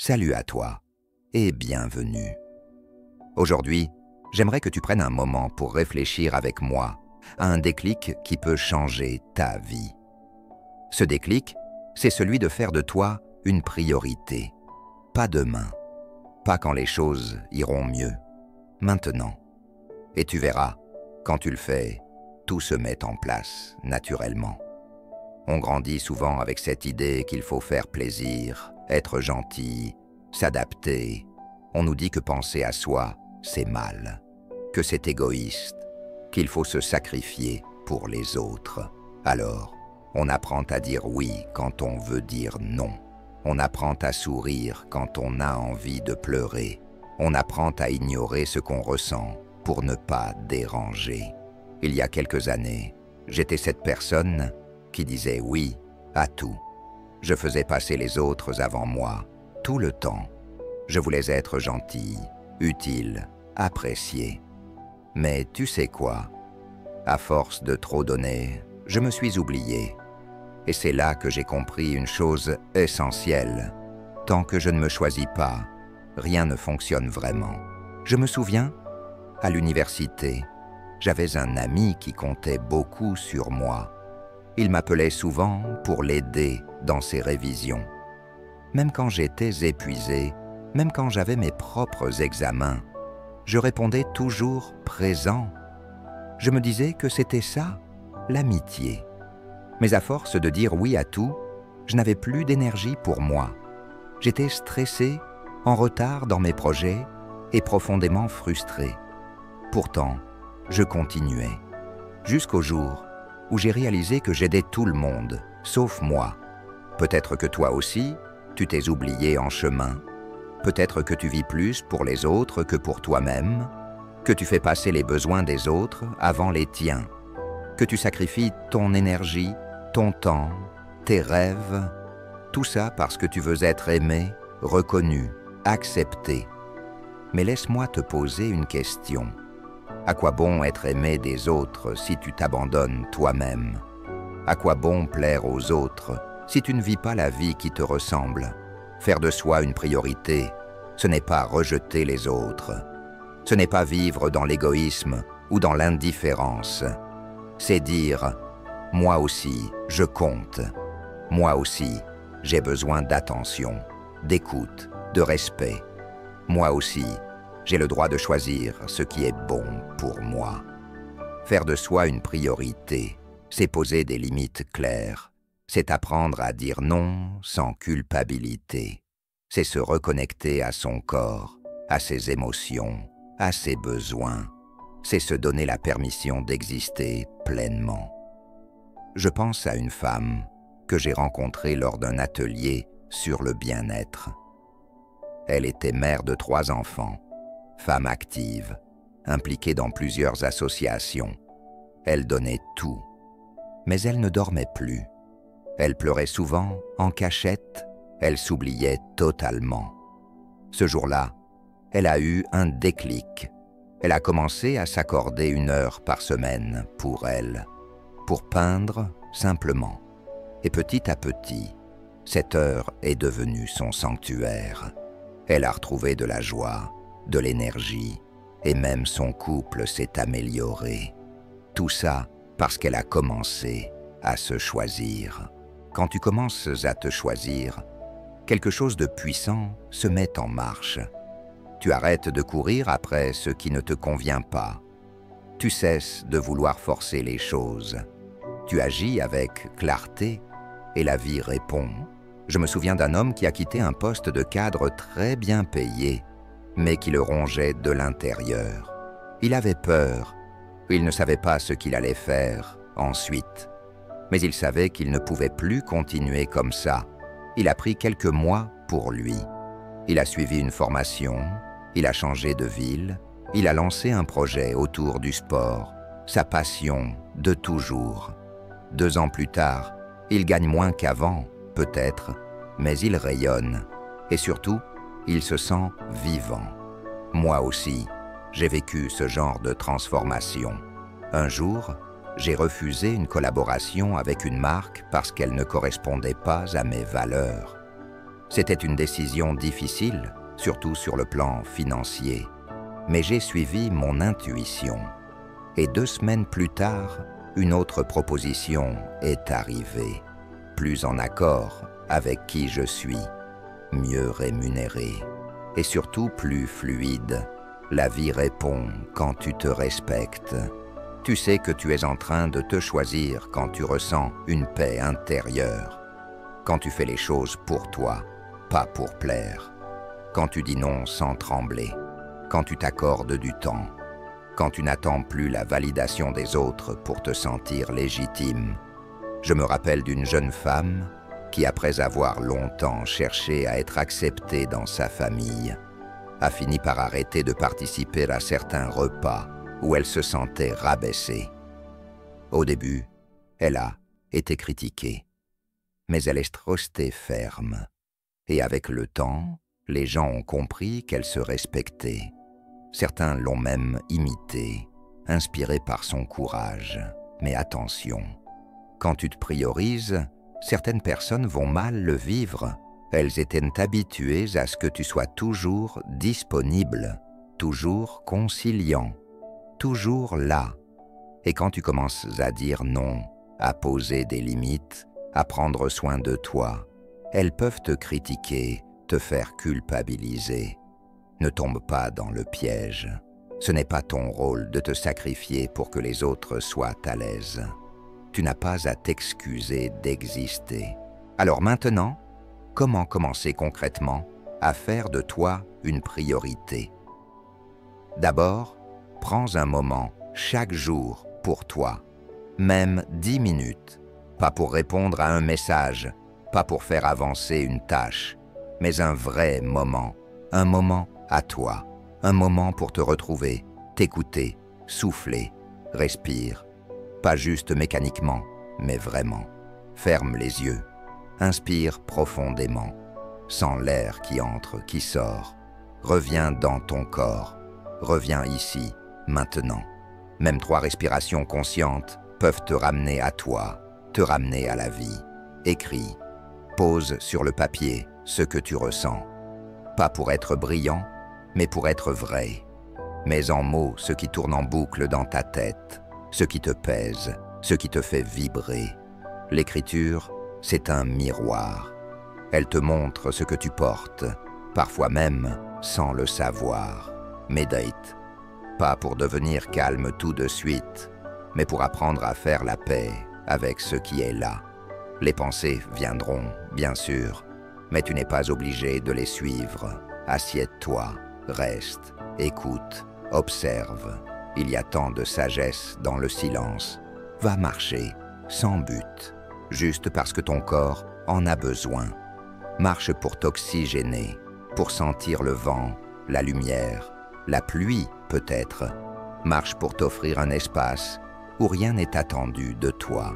salut à toi et bienvenue. Aujourd'hui, j'aimerais que tu prennes un moment pour réfléchir avec moi à un déclic qui peut changer ta vie. Ce déclic, c'est celui de faire de toi une priorité. Pas demain, pas quand les choses iront mieux, maintenant. Et tu verras, quand tu le fais, tout se met en place naturellement. On grandit souvent avec cette idée qu'il faut faire plaisir, être gentil, s'adapter. On nous dit que penser à soi, c'est mal, que c'est égoïste, qu'il faut se sacrifier pour les autres. Alors, on apprend à dire oui quand on veut dire non. On apprend à sourire quand on a envie de pleurer. On apprend à ignorer ce qu'on ressent pour ne pas déranger. Il y a quelques années, j'étais cette personne qui disait oui à tout. Je faisais passer les autres avant moi, tout le temps. Je voulais être gentil, utile, apprécié. Mais tu sais quoi? À force de trop donner, je me suis oublié. Et c'est là que j'ai compris une chose essentielle. Tant que je ne me choisis pas, rien ne fonctionne vraiment. Je me souviens, à l'université, j'avais un ami qui comptait beaucoup sur moi. Il m'appelait souvent pour l'aider dans ses révisions. Même quand j'étais épuisé, même quand j'avais mes propres examens, je répondais toujours présent. Je me disais que c'était ça, l'amitié. Mais à force de dire oui à tout, je n'avais plus d'énergie pour moi. J'étais stressé, en retard dans mes projets et profondément frustré. Pourtant, je continuais, jusqu'au jour où j'ai réalisé que j'aidais tout le monde, sauf moi. Peut-être que toi aussi, tu t'es oublié en chemin. Peut-être que tu vis plus pour les autres que pour toi-même, que tu fais passer les besoins des autres avant les tiens, que tu sacrifies ton énergie, ton temps, tes rêves, tout ça parce que tu veux être aimé, reconnu, accepté. Mais laisse-moi te poser une question. À quoi bon être aimé des autres si tu t'abandonnes toi-même? À quoi bon plaire aux autres si tu ne vis pas la vie qui te ressemble? Faire de soi une priorité, ce n'est pas rejeter les autres. Ce n'est pas vivre dans l'égoïsme ou dans l'indifférence. C'est dire « moi aussi, je compte. Moi aussi, j'ai besoin d'attention, d'écoute, de respect. Moi aussi, j'ai le droit de choisir ce qui est bon pour moi. » Faire de soi une priorité, c'est poser des limites claires. C'est apprendre à dire non sans culpabilité. C'est se reconnecter à son corps, à ses émotions, à ses besoins. C'est se donner la permission d'exister pleinement. Je pense à une femme que j'ai rencontrée lors d'un atelier sur le bien-être. Elle était mère de 3 enfants. Femme active, impliquée dans plusieurs associations. Elle donnait tout, mais elle ne dormait plus. Elle pleurait souvent, en cachette, elle s'oubliait totalement. Ce jour-là, elle a eu un déclic. Elle a commencé à s'accorder 1 heure par semaine pour elle, pour peindre simplement. Et petit à petit, cette heure est devenue son sanctuaire. Elle a retrouvé de la joie, de l'énergie, et même son couple s'est amélioré. Tout ça parce qu'elle a commencé à se choisir. Quand tu commences à te choisir, quelque chose de puissant se met en marche. Tu arrêtes de courir après ce qui ne te convient pas. Tu cesses de vouloir forcer les choses. Tu agis avec clarté et la vie répond. Je me souviens d'un homme qui a quitté un poste de cadre très bien payé, mais qui le rongeait de l'intérieur. Il avait peur, il ne savait pas ce qu'il allait faire ensuite. Mais il savait qu'il ne pouvait plus continuer comme ça. Il a pris quelques mois pour lui. Il a suivi une formation, il a changé de ville, il a lancé un projet autour du sport, sa passion de toujours. 2 ans plus tard, il gagne moins qu'avant, peut-être, mais il rayonne. Et surtout, il se sent vivant. Moi aussi, j'ai vécu ce genre de transformation. Un jour, j'ai refusé une collaboration avec une marque parce qu'elle ne correspondait pas à mes valeurs. C'était une décision difficile, surtout sur le plan financier, mais j'ai suivi mon intuition. Et 2 semaines plus tard, une autre proposition est arrivée, plus en accord avec qui je suis, mieux rémunéré, et surtout plus fluide. La vie répond quand tu te respectes. Tu sais que tu es en train de te choisir quand tu ressens une paix intérieure, quand tu fais les choses pour toi, pas pour plaire, quand tu dis non sans trembler, quand tu t'accordes du temps, quand tu n'attends plus la validation des autres pour te sentir légitime. Je me rappelle d'une jeune femme qui, après avoir longtemps cherché à être acceptée dans sa famille, a fini par arrêter de participer à certains repas où elle se sentait rabaissée. Au début, elle a été critiquée, mais elle est restée ferme. Et avec le temps, les gens ont compris qu'elle se respectait. Certains l'ont même imitée, inspirée par son courage. Mais attention, quand tu te priorises, certaines personnes vont mal le vivre. Elles étaient habituées à ce que tu sois toujours disponible, toujours conciliant, toujours là. Et quand tu commences à dire non, à poser des limites, à prendre soin de toi, elles peuvent te critiquer, te faire culpabiliser. Ne tombe pas dans le piège. Ce n'est pas ton rôle de te sacrifier pour que les autres soient à l'aise. Tu n'as pas à t'excuser d'exister. Alors maintenant, comment commencer concrètement à faire de toi une priorité? D'abord, prends un moment chaque jour pour toi, même 10 minutes, pas pour répondre à un message, pas pour faire avancer une tâche, mais un vrai moment, un moment à toi, un moment pour te retrouver, t'écouter, souffler, respire, pas juste mécaniquement, mais vraiment. Ferme les yeux, inspire profondément, sens l'air qui entre, qui sort, reviens dans ton corps, reviens ici, maintenant. Même 3 respirations conscientes peuvent te ramener à toi, te ramener à la vie. Écris, pose sur le papier ce que tu ressens. Pas pour être brillant, mais pour être vrai. Mets en mots ce qui tourne en boucle dans ta tête, ce qui te pèse, ce qui te fait vibrer. L'écriture, c'est un miroir. Elle te montre ce que tu portes, parfois même sans le savoir. Médite, pas pour devenir calme tout de suite, mais pour apprendre à faire la paix avec ce qui est là. Les pensées viendront, bien sûr, mais tu n'es pas obligé de les suivre. Assieds-toi, reste, écoute, observe. Il y a tant de sagesse dans le silence. Va marcher, sans but, juste parce que ton corps en a besoin. Marche pour t'oxygéner, pour sentir le vent, la lumière, la pluie peut-être. Marche pour t'offrir un espace où rien n'est attendu de toi.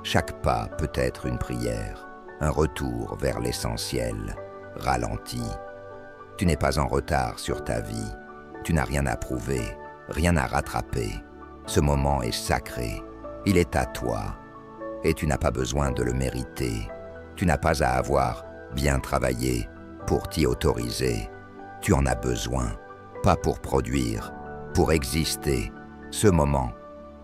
Chaque pas peut être une prière, un retour vers l'essentiel, ralenti. Tu n'es pas en retard sur ta vie. Tu n'as rien à prouver, rien à rattraper. Ce moment est sacré. Il est à toi. Et tu n'as pas besoin de le mériter. Tu n'as pas à avoir bien travaillé pour t'y autoriser. Tu en as besoin, pas pour produire, pour exister. Ce moment,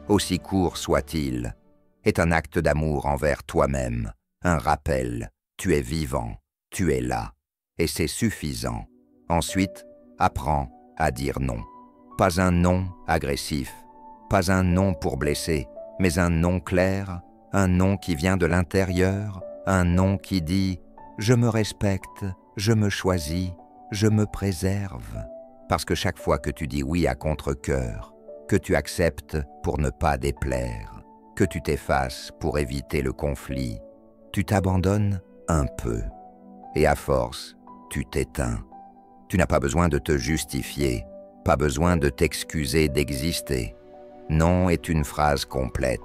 aussi court soit-il, est un acte d'amour envers toi-même, un rappel. Tu es vivant, tu es là, et c'est suffisant. Ensuite, apprends à dire non. Pas un non agressif, pas un non pour blesser, mais un non clair, un non qui vient de l'intérieur, un non qui dit « Je me respecte, je me choisis, je me préserve ». Parce que chaque fois que tu dis oui à contre-cœur, que tu acceptes pour ne pas déplaire, que tu t'effaces pour éviter le conflit, tu t'abandonnes un peu. Et à force, tu t'éteins. Tu n'as pas besoin de te justifier, pas besoin de t'excuser d'exister. Non est une phrase complète.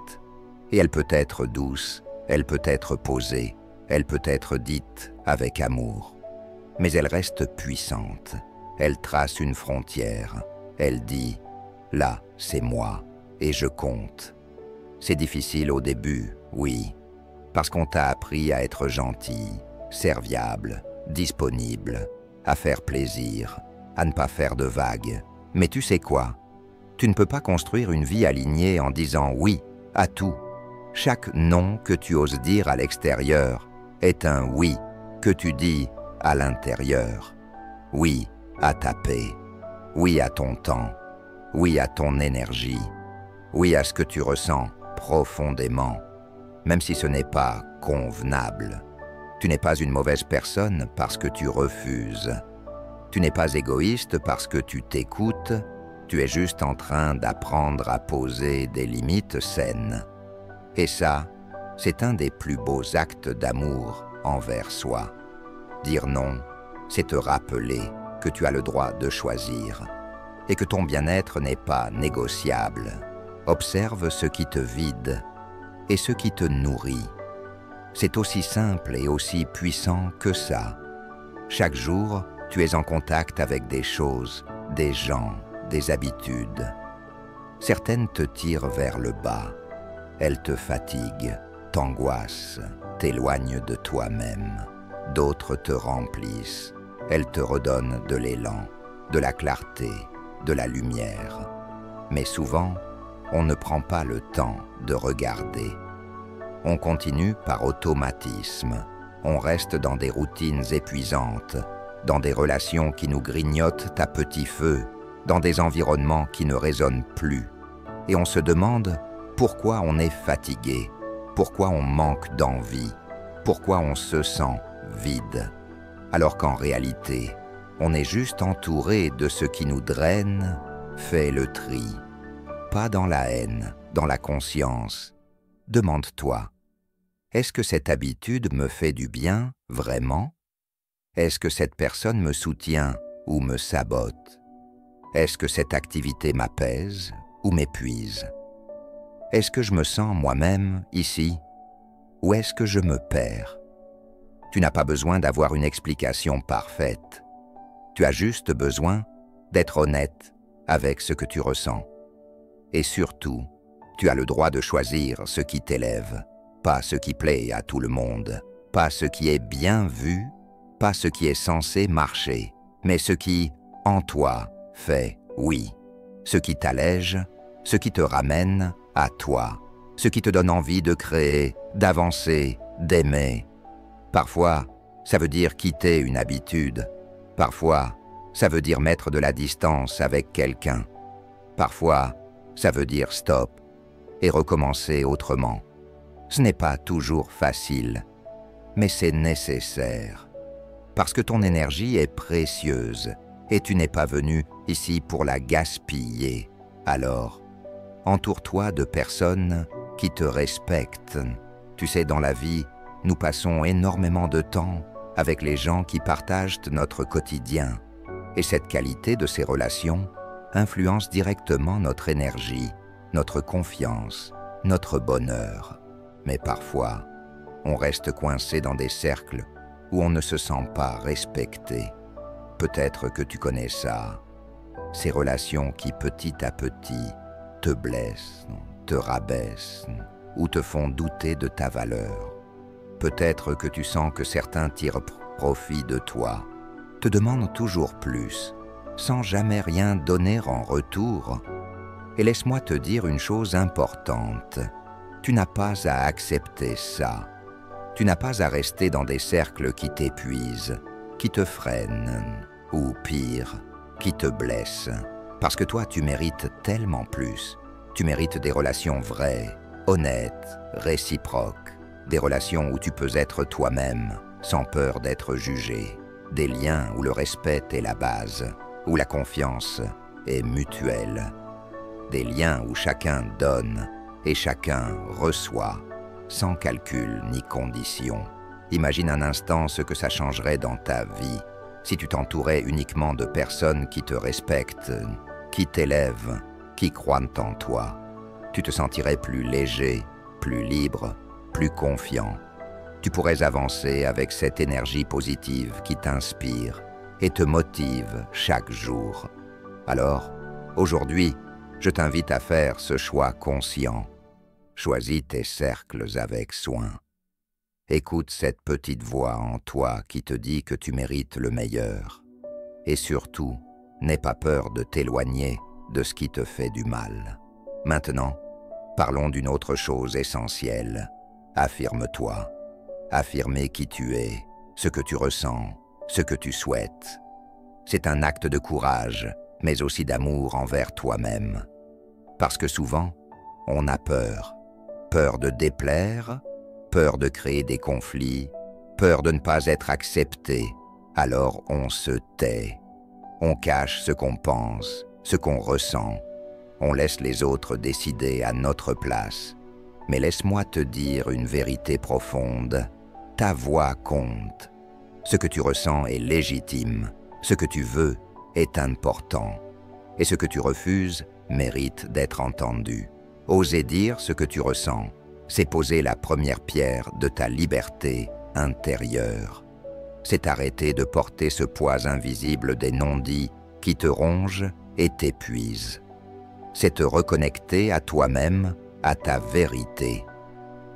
Et elle peut être douce, elle peut être posée, elle peut être dite avec amour. Mais elle reste puissante. Elle trace une frontière. Elle dit « Là, c'est moi, et je compte ». C'est difficile au début, oui, parce qu'on t'a appris à être gentil, serviable, disponible, à faire plaisir, à ne pas faire de vagues. Mais tu sais quoi? Tu ne peux pas construire une vie alignée en disant oui à tout. Chaque non que tu oses dire à l'extérieur est un oui que tu dis à l'intérieur. Oui à ta paix, oui à ton temps, oui à ton énergie, oui à ce que tu ressens profondément, même si ce n'est pas convenable. Tu n'es pas une mauvaise personne parce que tu refuses. Tu n'es pas égoïste parce que tu t'écoutes, tu es juste en train d'apprendre à poser des limites saines. Et ça, c'est un des plus beaux actes d'amour envers soi. Dire non, c'est te rappeler que tu as le droit de choisir et que ton bien-être n'est pas négociable. Observe ce qui te vide et ce qui te nourrit. C'est aussi simple et aussi puissant que ça. Chaque jour, tu es en contact avec des choses, des gens, des habitudes. Certaines te tirent vers le bas. Elles te fatiguent, t'angoissent, t'éloignent de toi-même. D'autres te remplissent. Elles te redonnent de l'élan, de la clarté, de la lumière. Mais souvent, on ne prend pas le temps de regarder. On continue par automatisme. On reste dans des routines épuisantes, dans des relations qui nous grignotent à petit feu, dans des environnements qui ne résonnent plus. Et on se demande pourquoi on est fatigué, pourquoi on manque d'envie, pourquoi on se sent vide, alors qu'en réalité, on est juste entouré de ce qui nous draine. Fais le tri, pas dans la haine, dans la conscience. Demande-toi, est-ce que cette habitude me fait du bien, vraiment? Est-ce que cette personne me soutient ou me sabote? Est-ce que cette activité m'apaise ou m'épuise? Est-ce que je me sens moi-même ici? Ou est-ce que je me perds? Tu n'as pas besoin d'avoir une explication parfaite. Tu as juste besoin d'être honnête avec ce que tu ressens. Et surtout, tu as le droit de choisir ce qui t'élève, pas ce qui plaît à tout le monde, pas ce qui est bien vu, pas ce qui est censé marcher, mais ce qui, en toi, fait oui, ce qui t'allège, ce qui te ramène à toi, ce qui te donne envie de créer, d'avancer, d'aimer. Parfois, ça veut dire quitter une habitude. Parfois, ça veut dire mettre de la distance avec quelqu'un. Parfois, ça veut dire stop et recommencer autrement. Ce n'est pas toujours facile, mais c'est nécessaire. Parce que ton énergie est précieuse et tu n'es pas venu ici pour la gaspiller. Alors, entoure-toi de personnes qui te respectent. Tu sais, dans la vie, nous passons énormément de temps avec les gens qui partagent notre quotidien. Et cette qualité de ces relations influence directement notre énergie, notre confiance, notre bonheur. Mais parfois, on reste coincé dans des cercles où on ne se sent pas respecté. Peut-être que tu connais ça. Ces relations qui, petit à petit, te blessent, te rabaissent ou te font douter de ta valeur. Peut-être que tu sens que certains tirent profit de toi, te demandent toujours plus, sans jamais rien donner en retour. Et laisse-moi te dire une chose importante. Tu n'as pas à accepter ça. Tu n'as pas à rester dans des cercles qui t'épuisent, qui te freinent, ou pire, qui te blessent. Parce que toi, tu mérites tellement plus. Tu mérites des relations vraies, honnêtes, réciproques. Des relations où tu peux être toi-même, sans peur d'être jugé. Des liens où le respect est la base, où la confiance est mutuelle. Des liens où chacun donne et chacun reçoit, sans calcul ni condition. Imagine un instant ce que ça changerait dans ta vie si tu t'entourais uniquement de personnes qui te respectent, qui t'élèvent, qui croient en toi. Tu te sentirais plus léger, plus libre, plus confiant. Tu pourrais avancer avec cette énergie positive qui t'inspire et te motive chaque jour. Alors, aujourd'hui, je t'invite à faire ce choix conscient. Choisis tes cercles avec soin. Écoute cette petite voix en toi qui te dit que tu mérites le meilleur. Et surtout, n'aie pas peur de t'éloigner de ce qui te fait du mal. Maintenant, parlons d'une autre chose essentielle. Affirme-toi. Affirmer qui tu es, ce que tu ressens, ce que tu souhaites. C'est un acte de courage, mais aussi d'amour envers toi-même. Parce que souvent, on a peur. Peur de déplaire, peur de créer des conflits, peur de ne pas être accepté. Alors on se tait. On cache ce qu'on pense, ce qu'on ressent. On laisse les autres décider à notre place. Mais laisse-moi te dire une vérité profonde. Ta voix compte. Ce que tu ressens est légitime. Ce que tu veux est important. Et ce que tu refuses mérite d'être entendu. Oser dire ce que tu ressens, c'est poser la première pierre de ta liberté intérieure. C'est arrêter de porter ce poids invisible des non-dits qui te rongent et t'épuisent. C'est te reconnecter à toi-même, à ta vérité.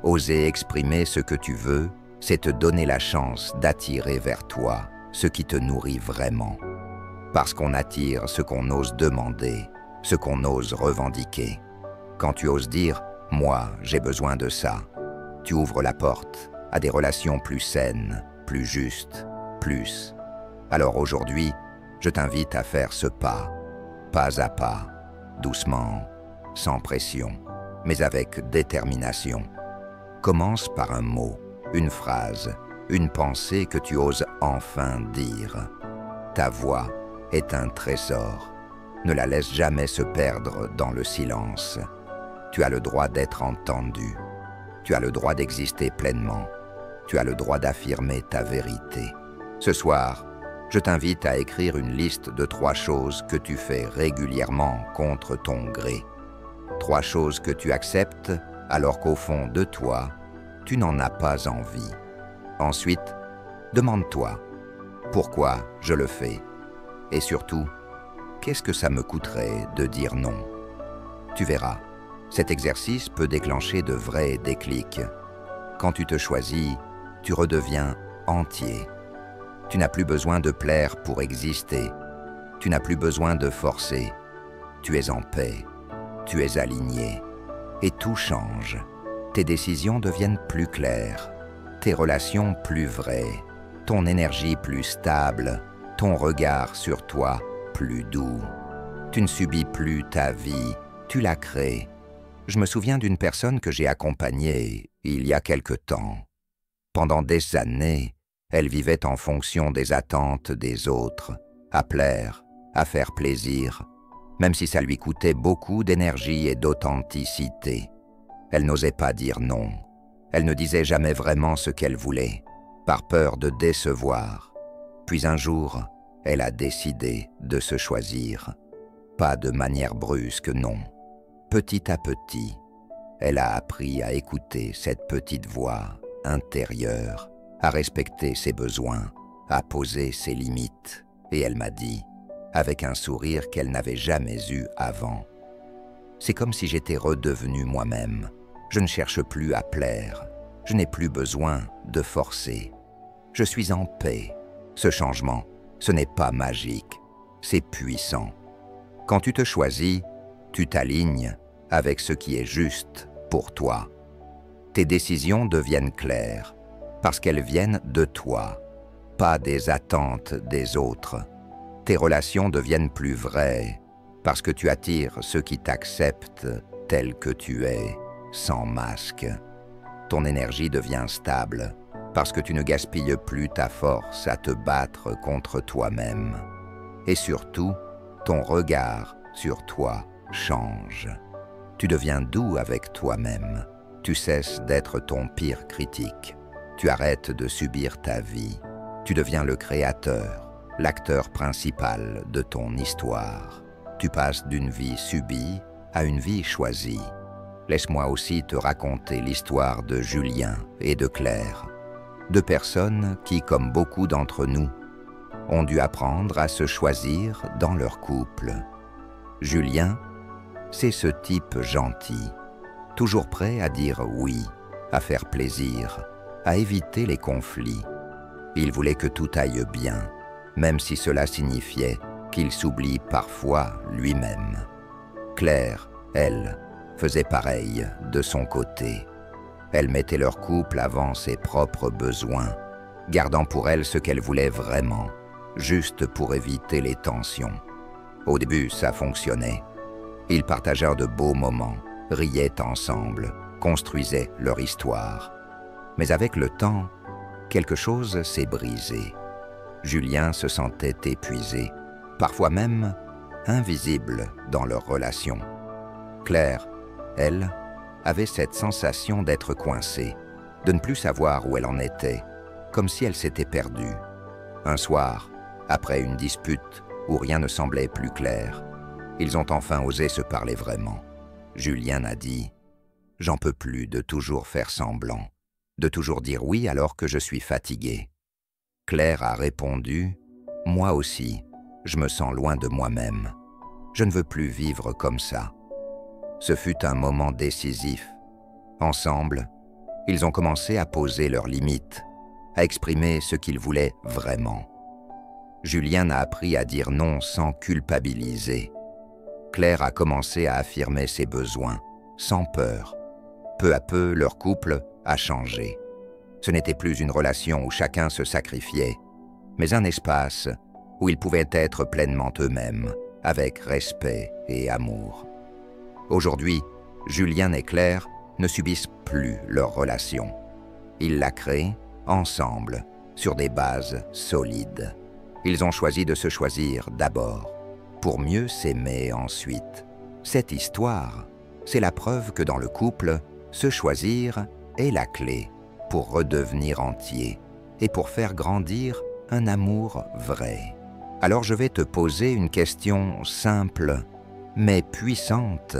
Oser exprimer ce que tu veux, c'est te donner la chance d'attirer vers toi ce qui te nourrit vraiment. Parce qu'on attire ce qu'on ose demander, ce qu'on ose revendiquer. Quand tu oses dire « moi, j'ai besoin de ça », tu ouvres la porte à des relations plus saines, plus justes, plus. Alors aujourd'hui, je t'invite à faire ce pas à pas, doucement, sans pression, mais avec détermination. Commence par un mot, une phrase, une pensée que tu oses enfin dire. Ta voix est un trésor. Ne la laisse jamais se perdre dans le silence. Tu as le droit d'être entendu. Tu as le droit d'exister pleinement. Tu as le droit d'affirmer ta vérité. Ce soir, je t'invite à écrire une liste de 3 choses que tu fais régulièrement contre ton gré. 3 choses que tu acceptes alors qu'au fond de toi, tu n'en as pas envie. Ensuite, demande-toi pourquoi je le fais et surtout, qu'est-ce que ça me coûterait de dire non? Tu verras, cet exercice peut déclencher de vrais déclics. Quand tu te choisis, tu redeviens entier. Tu n'as plus besoin de plaire pour exister. Tu n'as plus besoin de forcer. Tu es en paix. Tu es aligné. Et tout change. Tes décisions deviennent plus claires. Tes relations plus vraies. Ton énergie plus stable. Ton regard sur toi plus doux. Tu ne subis plus ta vie. Tu la crées. Je me souviens d'une personne que j'ai accompagnée il y a quelque temps. Pendant des années, elle vivait en fonction des attentes des autres, à plaire, à faire plaisir, même si ça lui coûtait beaucoup d'énergie et d'authenticité. Elle n'osait pas dire non. Elle ne disait jamais vraiment ce qu'elle voulait, par peur de décevoir. Puis un jour, elle a décidé de se choisir. Pas de manière brusque, non. Petit à petit, elle a appris à écouter cette petite voix intérieure, à respecter ses besoins, à poser ses limites. Et elle m'a dit, avec un sourire qu'elle n'avait jamais eu avant, « C'est comme si j'étais redevenu moi-même. Je ne cherche plus à plaire. Je n'ai plus besoin de forcer. Je suis en paix. Ce changement, ce n'est pas magique. C'est puissant. Quand tu te choisis, tu t'alignes avec ce qui est juste pour toi. Tes décisions deviennent claires parce qu'elles viennent de toi, pas des attentes des autres. Tes relations deviennent plus vraies parce que tu attires ceux qui t'acceptent tel que tu es, sans masque. Ton énergie devient stable parce que tu ne gaspilles plus ta force à te battre contre toi-même. Et surtout, ton regard sur toi change. Tu deviens doux avec toi-même. Tu cesses d'être ton pire critique. Tu arrêtes de subir ta vie. Tu deviens le créateur, l'acteur principal de ton histoire. Tu passes d'une vie subie à une vie choisie. Laisse-moi aussi te raconter l'histoire de Julien et de Claire. 2 personnes qui, comme beaucoup d'entre nous, ont dû apprendre à se choisir dans leur couple. Julien, c'est ce type gentil, toujours prêt à dire oui, à faire plaisir, à éviter les conflits. Il voulait que tout aille bien, même si cela signifiait qu'il s'oublie parfois lui-même. Claire, elle, faisait pareil de son côté. Elle mettait leur couple avant ses propres besoins, gardant pour elle ce qu'elle voulait vraiment, juste pour éviter les tensions. Au début, ça fonctionnait. Ils partagèrent de beaux moments, riaient ensemble, construisaient leur histoire. Mais avec le temps, quelque chose s'est brisé. Julien se sentait épuisé, parfois même invisible dans leur relation. Claire, elle, avait cette sensation d'être coincée, de ne plus savoir où elle en était, comme si elle s'était perdue. Un soir, après une dispute où rien ne semblait plus clair, ils ont enfin osé se parler vraiment. Julien a dit « J'en peux plus de toujours faire semblant, de toujours dire oui alors que je suis fatigué. » Claire a répondu « Moi aussi, je me sens loin de moi-même. Je ne veux plus vivre comme ça. » Ce fut un moment décisif. Ensemble, ils ont commencé à poser leurs limites, à exprimer ce qu'ils voulaient vraiment. Julien a appris à dire non sans culpabiliser. Claire a commencé à affirmer ses besoins, sans peur. Peu à peu, leur couple a changé. Ce n'était plus une relation où chacun se sacrifiait, mais un espace où ils pouvaient être pleinement eux-mêmes, avec respect et amour. Aujourd'hui, Julien et Claire ne subissent plus leur relation. Ils la créent ensemble, sur des bases solides. Ils ont choisi de se choisir d'abord, pour mieux s'aimer ensuite. Cette histoire, c'est la preuve que dans le couple, se choisir est la clé pour redevenir entier et pour faire grandir un amour vrai. Alors je vais te poser une question simple, mais puissante.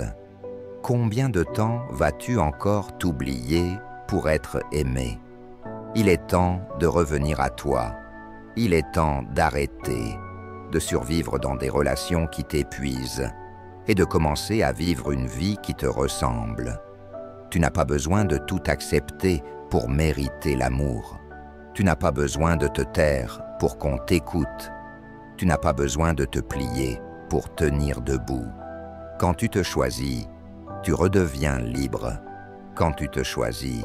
Combien de temps vas-tu encore t'oublier pour être aimé? Il est temps de revenir à toi. Il est temps d'arrêter de survivre dans des relations qui t'épuisent et de commencer à vivre une vie qui te ressemble. Tu n'as pas besoin de tout accepter pour mériter l'amour. Tu n'as pas besoin de te taire pour qu'on t'écoute. Tu n'as pas besoin de te plier pour tenir debout. Quand tu te choisis, tu redeviens libre. Quand tu te choisis,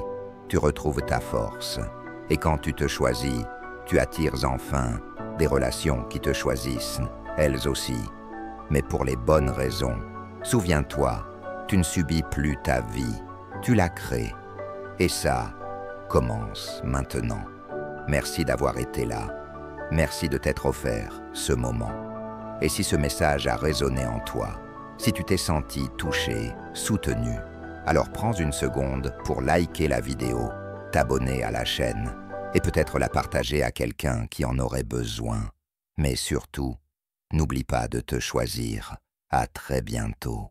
tu retrouves ta force. Et quand tu te choisis, tu attires enfin des relations qui te choisissent, elles aussi, mais pour les bonnes raisons. Souviens-toi, tu ne subis plus ta vie, tu la crées. Et ça commence maintenant. Merci d'avoir été là. Merci de t'être offert ce moment. Et si ce message a résonné en toi, si tu t'es senti touché, soutenu, alors prends une seconde pour liker la vidéo, t'abonner à la chaîne et peut-être la partager à quelqu'un qui en aurait besoin. Mais surtout, n'oublie pas de te choisir. À très bientôt.